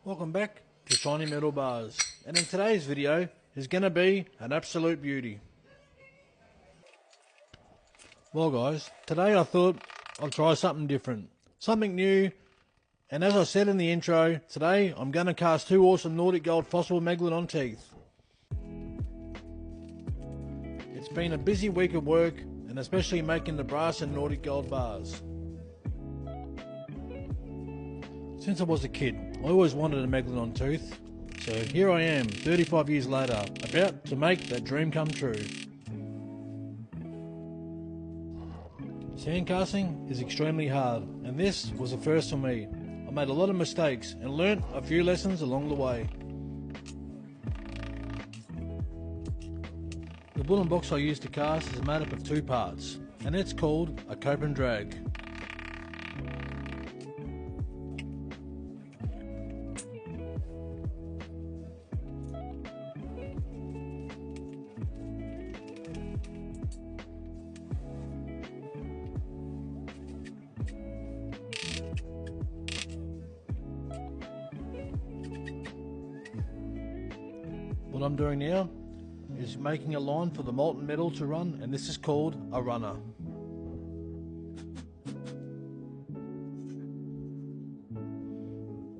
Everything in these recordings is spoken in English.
Welcome back to Shiny Metal Bars, and in today's video is going to be an absolute beauty. Well guys, today I thought I'd try something different, something new, and as I said in the intro, today I'm going to cast two awesome Nordic Gold Fossil Megalodon Teeth. It's been a busy week of work, and especially making the brass and Nordic Gold bars. Since I was a kid, I always wanted a Megalodon tooth, so here I am, 35 years later, about to make that dream come true. Sandcasting is extremely hard, and this was a first for me. I made a lot of mistakes and learnt a few lessons along the way. The wooden box I used to cast is made up of two parts, and it's called a cope and drag. What I'm doing now is making a line for the molten metal to run, and this is called a runner.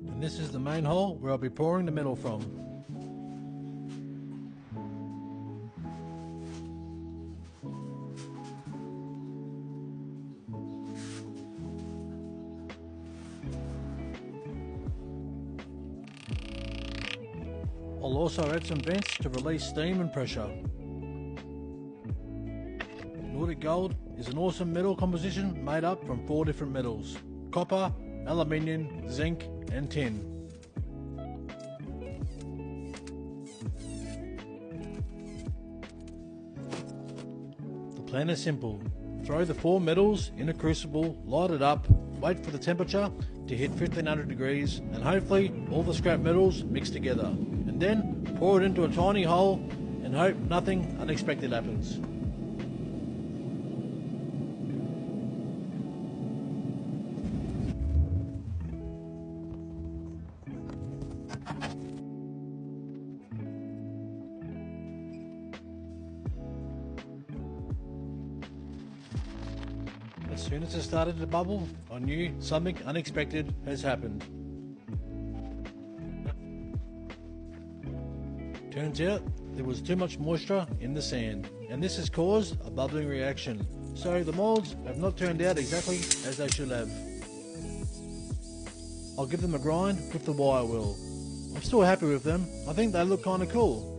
And this is the main hole where I'll be pouring the metal from. I'll also add some vents to release steam and pressure. Nordic Gold is an awesome metal composition made up from 4 different metals: copper, aluminium, zinc and tin. The plan is simple. Throw the 4 metals in a crucible, light it up, wait for the temperature to hit 1500 degrees, and hopefully all the scrap metals mix together. And then pour it into a tiny hole and hope nothing unexpected happens. As soon as it started to bubble, I knew something unexpected has happened. Turns out there was too much moisture in the sand, and this has caused a bubbling reaction, so the molds have not turned out exactly as they should have. I'll give them a grind with the wire wheel. I'm still happy with them. I think they look kinda cool.